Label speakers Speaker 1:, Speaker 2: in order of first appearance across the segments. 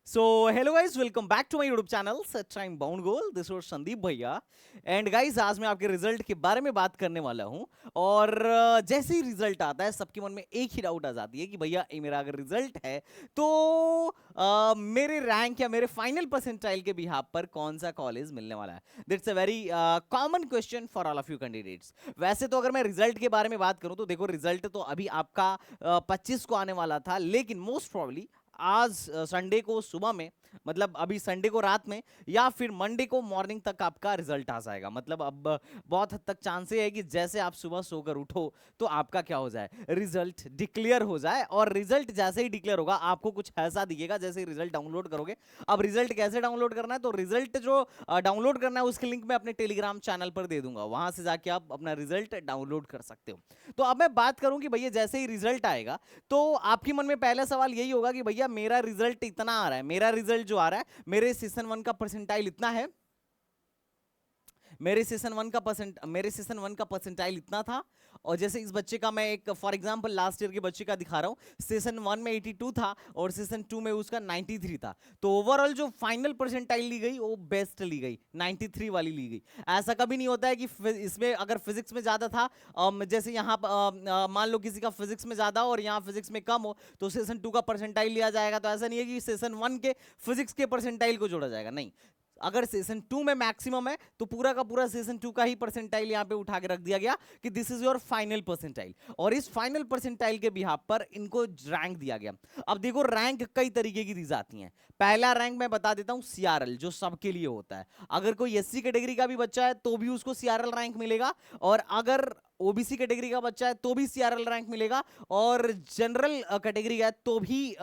Speaker 1: So hello guys, welcome back to my YouTube channel Set Time Bound Goal. This was Sandeep भैया and guys आज मैं आपके result के बारे में बात करने वाला हूं और जैसे ही रिजल्ट आता है सबके मन में एक ही डाउट आ जाती है कि भैया ये मेरा अगर रिजल्ट है तो मेरे रैंक या मेरे फाइनल परसेंटाइल के बिहाफ पर कौन सा कॉलेज मिलने वाला है. That's a very common question for all of you candidates. वैसे तो अगर मैं रिजल्ट के बारे में बात करूं तो देखो रिजल्ट तो अभी आपका 25 को आने वाला था, लेकिन मोस्ट प्रॉब्ली आज संडे को सुबह में, मतलब अभी संडे को रात में या फिर मंडे को मॉर्निंग तक आपका रिजल्ट आ जाएगा. मतलब अब बहुत हद तक चांसेस है कि जैसे आप सुबह सोकर उठो तो आपका क्या हो जाए, रिजल्ट डिक्लेयर हो जाए. और रिजल्ट जैसे ही डिक्लेयर होगा आपको कुछ ऐसा दिखेगा जैसे ही रिजल्ट डाउनलोड करोगे. अब रिजल्ट कैसे डाउनलोड करना है, तो रिजल्ट जो डाउनलोड करना है उसकी लिंक मैं अपने टेलीग्राम चैनल पर दे दूंगा, वहां से जाके आप अपना रिजल्ट डाउनलोड कर सकते हो. तो अब मैं बात करूं कि भैया जैसे ही रिजल्ट आएगा तो आपके मन में पहला सवाल यही होगा कि भैया मेरा रिजल्ट इतना आ रहा है, मेरा रिजल्ट जो आ रहा है मेरे सेशन 1 का परसेंटाइल इतना है, मेरे सेशन वन का परसेंटाइल इतना था. और जैसे इस बच्चे का मैं एक फॉर एग्जांपल लास्ट ईयर के बच्चे का दिखा रहा हूं, सेशन 1 में 82 था और सेशन 2 में उसका 93 था. तो ओवरऑल जो फाइनल परसेंटाइल ली गई वो बेस्ट ली गई, 93 वाली ली गई. ऐसा कभी नहीं होता है कि इसमें अगर फिजिक्स में ज्यादा था, जैसे यहाँ मान लो किसी का फिजिक्स में ज्यादा और यहाँ फिजिक्स में कम हो तो सेशन 2 का परसेंटाइल लिया जाएगा. तो ऐसा नहीं है कि सेशन 1 के फिजिक्स के परसेंटाइल को जोड़ा जाएगा, नहीं. अगर सेशन 2 में मैक्सिमम है तो पूरा का पूरा सेशन 2 का ही परसेंटाइल यहां पे उठा के रख दिया गया कि this is your final percentile. और इस फाइनल परसेंटाइल के बिहाफ पर इनको रैंक दिया गया. अब देखो रैंक कई तरीके की दी जाती हैं. पहला रैंक मैं बता देता हूं सीआरएल, जो सबके लिए होता है. अगर कोई एससी कैटेगरी का भी बच्चा है तो भी उसको सीआरएल रैंक मिलेगा, और अगर ओबीसी कैटेगरी का बच्चा है तो भी सीआरएल रैंक मिलेगा, और जनरल कैटेगरी का है तो भी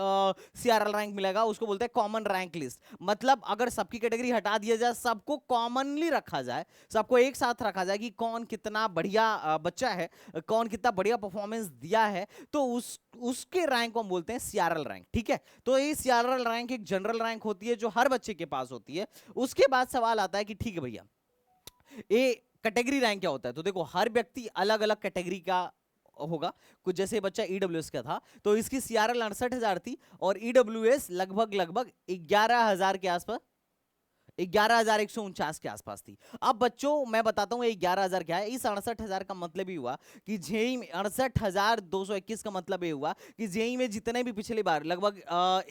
Speaker 1: सीआरएल रैंक मिलेगा. उसको बोलते हैं कॉमन रैंक लिस्ट. मतलब अगर सबकी कैटेगरी हटा दिया जाए, सबको कॉमनली रखा जाए, सबको एक साथ रखा जाए कि कौन कितना बढ़िया बच्चा है, कौन कितना बढ़िया परफॉर्मेंस दिया है, तो उसके रैंक को हम बोलते हैं सीआरएल रैंक. ठीक है, तो ये सीआरएल रैंक एक जनरल रैंक होती है जो हर बच्चे के पास होती है. उसके बाद सवाल आता है कि ठीक है भैया ये कैटेगरी रैंक क्या होता है. तो देखो हर व्यक्ति अलग अलग कैटेगरी का होगा. कुछ जैसे बच्चा ईडब्ल्यूएस का था तो इसकी सीआरएल 68,000 थी और ईडब्ल्यूएस लगभग लगभग 11,000 के आसपास, 11,149 के आसपास थी. अब बच्चों मैं बताता हूं ये 11,000 क्या है. इस 68,000 का मतलब ही हुआ कि जेई में 68,221 का मतलब ये हुआ कि जेई में जितने भी पिछली बार लगभग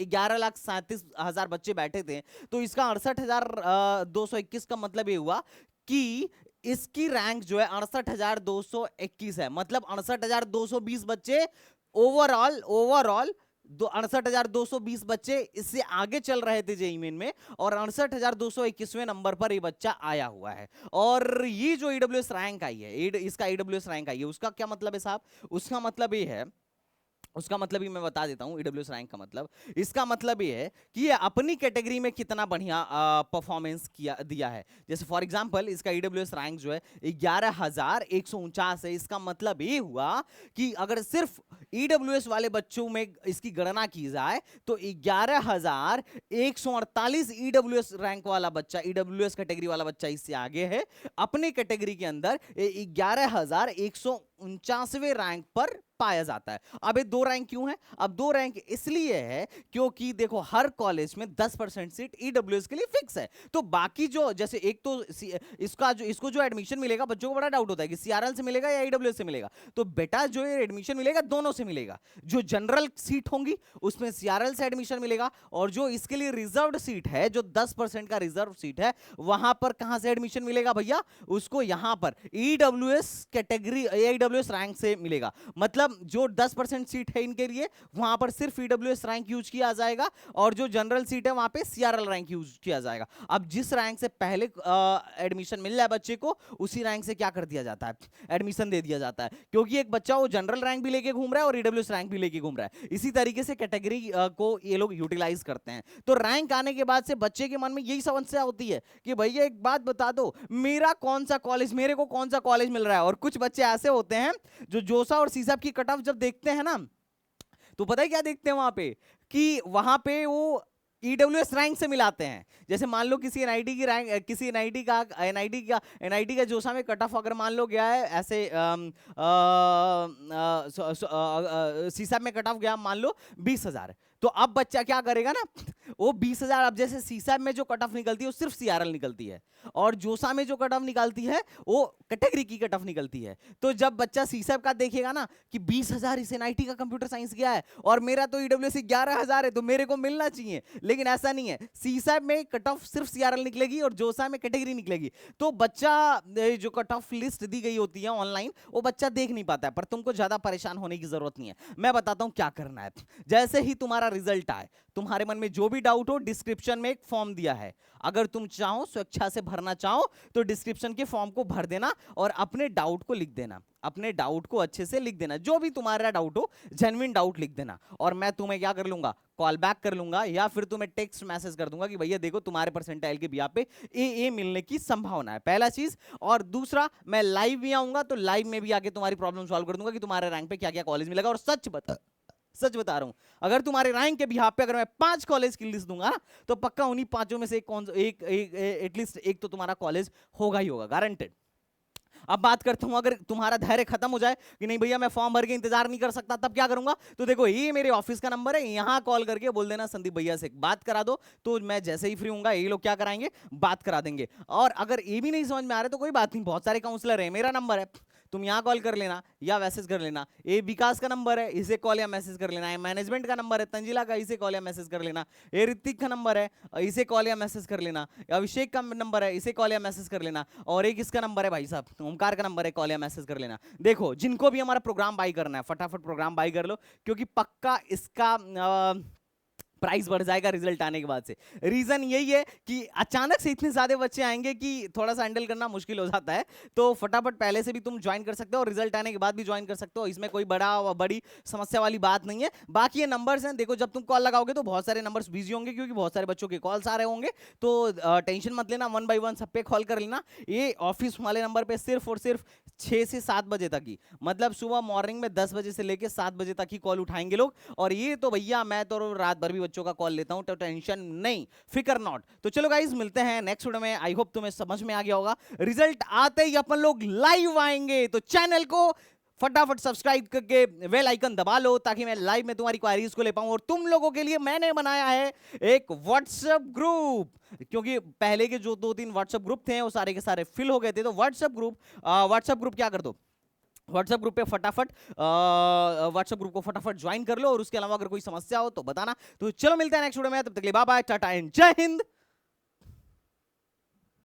Speaker 1: 11,37,000 बच्चे बैठे थे, तो इसका 68,221 का मतलब ये हुआ कि इसकी रैंक जो है 68,221 है. मतलब 68,220 बच्चे ओवरऑल ओवरऑल 68,220 बच्चे इससे आगे चल रहे थे जेईई मेन में, और 68,221वें नंबर पर ये बच्चा आया हुआ है. और ये जो ईडब्ल्यूएस रैंक आई है, इसका ईडब्ल्यूएस रैंक आई है, उसका क्या मतलब है साहब. उसका मतलब ये है, उसका मतलब ही मैं बता देता हूं. ईडब्ल्यूएस रैंक का मतलब, इसका मतलब ये है कि ये अपनी कैटेगरी में कितना बढ़िया परफॉर्मेंस किया दिया है. जैसे फॉर एग्जांपल इसका ईडब्ल्यूएस रैंक जो है 11,149 है. इसका मतलब ये हुआ कि अगर सिर्फ ईडब्ल्यूएस वाले बच्चों में इसकी गणना की जाए तो 11,148 ईडब्ल्यूएस रैंक वाला बच्चा, ईडब्ल्यूएस कैटेगरी वाला बच्चा इससे आगे है. अपने कैटेगरी के अंदर 11,149वें रैंक पर पाया जाता है. अब ये दो रैंक क्यों है? अब दो रैंक इसलिए है क्योंकि देखो हर कॉलेज में 10% सीट ईडब्ल्यूएस के लिए फिक्स है. तो बाकी जो जैसे एक तो इसको जो एडमिशन मिलेगा, बच्चों को बड़ा डाउट होता है कि सीआरएल से मिलेगा या ईडब्ल्यूएस से मिलेगा. तो बेटा जो ये एडमिशन मिलेगा दोनों से मिलेगा. जो जनरल सीट होंगी उसमें सीआरएल से एडमिशन मिलेगा, और जो इसके लिए रिजर्व्ड सीट है, जो 10% का रिजर्व सीट है, वहां पर कहां से एडमिशन मिलेगा भैया? उसको यहां पर ईडब्ल्यूएस कैटेगरी, ईडब्ल्यूएस रैंक से मिलेगा. मतलब जो 10% सीट है इनके लिए वहां पर सिर्फ ईडब्ल्यूएस रैंक यूज किया जाएगा, और जो जनरल सीट है वहां पे सीआरएल रैंक यूज किया जाएगा. अब जिस रैंक से पहले एडमिशन मिल रहा है बच्चे को, उसी रैंक से क्या कर दिया जाता है, एडमिशन दे दिया जाता है. क्योंकि एक बच्चा वो जनरल रैंक भी लेके घूम रहा है और ईडब्ल्यूएस रैंक भी लेके घूम रहा है. इसी तरीके से कैटेगरी को ये लोग यूटिलाइज करते हैं. तो रैंक आने के बाद से बच्चे के मन में यही समस्या होती है कि भैया एक बात बता दो, मेरा कौन सा कॉलेज, मेरे को कौन सा कॉलेज मिल रहा है. और कुछ बच्चे ऐसे होते हैं जो जोसा और सीसाब की कट ऑफ जब देखते हैं ना, तो पता है क्या देखते हैं वहां पे, कि वहां पे वो ईडब्ल्यूएस रैंक से मिलाते हैं. जैसे मान लो किसी एनआईटी की रैंक, किसी एनआईटी का जोसा में कट ऑफ अगर मान लो गया है ऐसे सीसाब में कट ऑफ गया मान लो 20,000, तो अब बच्चा क्या करेगा ना, वो 20,000। अब जैसे सीसैट में जो कट ऑफ निकलती है वो सिर्फ सीआरएल निकलती है, और जोसा में जो कट ऑफ निकलती है वो कैटेगरी की कट ऑफ निकलती है। तो जब बच्चा सीसैट का देखेगा ना कि 20,000 इस एनआईटी का कंप्यूटर साइंस गया है और मेरा तो ईडब्ल्यूएस 11,000 है तो मेरे को मिलना चाहिए, लेकिन ऐसा नहीं है। सीसैट में कट ऑफ सिर्फ सीआरएल निकलेगी और जोसा में कैटेगरी निकलेगी। तो बच्चा जो कट ऑफ लिस्ट दी गई होती है ऑनलाइन वो बच्चा देख नहीं पाता है। पर तुमको ज्यादा परेशान होने की जरूरत नहीं है, मैं बताता हूं क्या करना है। जैसे ही तुम्हारा रिजल्ट आए, तुम्हारे मन में जो भी डाउट हो, डिस्क्रिप्शन में एक फॉर्म दिया है, अगर तुम चाहो स्वेच्छा से भरना चाहो तो डिस्क्रिप्शन के फॉर्म को भर देना और अपने डाउट को लिख देना, अपने डाउट को अच्छे से लिख देना, जो भी तुम्हारा डाउट हो जेन्युइन डाउट लिख देना। और मैं तुम्हें क्या कर लूंगा, कॉल बैक कर लूंगा या फिर तुम्हें टेक्स्ट मैसेज कर दूंगा कि भैया देखो तुम्हारे परसेंटाइल के बिहाफ पे ए मिलने की संभावना है, पहला चीज। और दूसरा, मैं लाइव भी आऊंगा तो लाइव में भी आके तुम्हारी प्रॉब्लम सॉल्व कर दूंगा कि तुम्हारे रैंक पे क्या क्या कॉलेज मिलेगा। और सच बता रहा हूं, अगर तुम्हारे रैंक के बिहाफ पे अगर मैं 5 कॉलेज की लिस्ट दूंगा तो पक्का उन्हीं 5 में से एक एटलीस्ट एक तो तुम्हारा कॉलेज होगा ही होगा, गारंटेड। अब बात करता हूं, अगर तुम्हारा धैर्य खत्म हो जाए कि नहीं भैया मैं फॉर्म भर के इंतजार नहीं कर सकता, तब क्या करूंगा? तो देखो ये मेरे ऑफिस का नंबर है, यहां कॉल करके बोल देना संदीप भैया से बात करा दो, तो मैं जैसे ही फ्री हूंगा ये लोग क्या कराएंगे, बात करा देंगे। और अगर ये भी नहीं समझ में आ रहा तो कोई बात नहीं, बहुत सारे काउंसलर है, मेरा नंबर है, तुम यहाँ कॉल कर लेना या मैसेज कर लेना। ये विकास का नंबर है, इसे कॉल या मैसेज कर लेना। ये मैनेजमेंट का नंबर है तंजिला का, इसे कॉल या मैसेज कर लेना। ये ऋतिक का नंबर है, इसे कॉल या मैसेज कर लेना। अभिषेक का नंबर है, इसे कॉल या मैसेज कर लेना। और एक इसका नंबर है भाई साहब ओमकार का नंबर है, कॉल या मैसेज कर लेना। देखो जिनको भी हमारा प्रोग्राम बाई करना है फटाफट प्रोग्राम बाई कर लो, क्योंकि पक्का इसका प्राइस बढ़ जाएगा रिजल्ट आने के बाद से। रीजन यही है कि अचानक से इतने ज्यादा बच्चे आएंगे कि थोड़ा सा हैंडल करना मुश्किल हो जाता है। तो फटाफट पहले से भी तुम ज्वाइन कर सकते हो और रिजल्ट आने के बाद भी ज्वाइन कर सकते हो, इसमें कोई बड़ी समस्या वाली बात नहीं है। बाकी ये नंबर्स हैं, देखो जब तुम कॉल लगाओगे तो बहुत सारे नंबर्स बिजी होंगे क्योंकि बहुत सारे बच्चों के कॉल्स आ रहे होंगे, तो टेंशन मत लेना, 1 बाय 1 सब पे कॉल कर लेना। ये ऑफिस वाले नंबर पे सिर्फ और सिर्फ 6 से 7 बजे तक ही, मतलब सुबह मॉर्निंग में 10 बजे से लेकर 7 बजे तक ही कॉल उठाएंगे लोग। और ये तो भैया मैं तो रात भर भी बच्चों का कॉल लेता हूं, तो टेंशन नहीं, फिकर नॉट। तो चलो गाइस मिलते हैं नेक्स्ट वीडियो में, आई होप तुम्हें समझ में आ गया होगा। रिजल्ट आते ही अपन लोग लाइव आएंगे, तो चैनल को फटाफट सब्सक्राइब करके बेल आइकन दबा लो ताकि मैं लाइव में तुम्हारी क्वेरीज को ले पाऊं। और तुम लोगों के लिए मैंने बनाया है एक व्हाट्सएप ग्रुप, क्योंकि पहले के जो 2-3 व्हाट्सएप ग्रुप थे वो सारे के सारे फिल हो गए थे। तो व्हाट्सएप ग्रुप क्या कर दो, व्हाट्सएप ग्रुप को फटाफट ज्वाइन कर लो। और उसके अलावा अगर कोई समस्या हो तो बताना। तो चलो मिलते हैं नेक्स्ट वीडियो में, तब तक के लिए बाय बाय, टाटा एंड जय हिंद।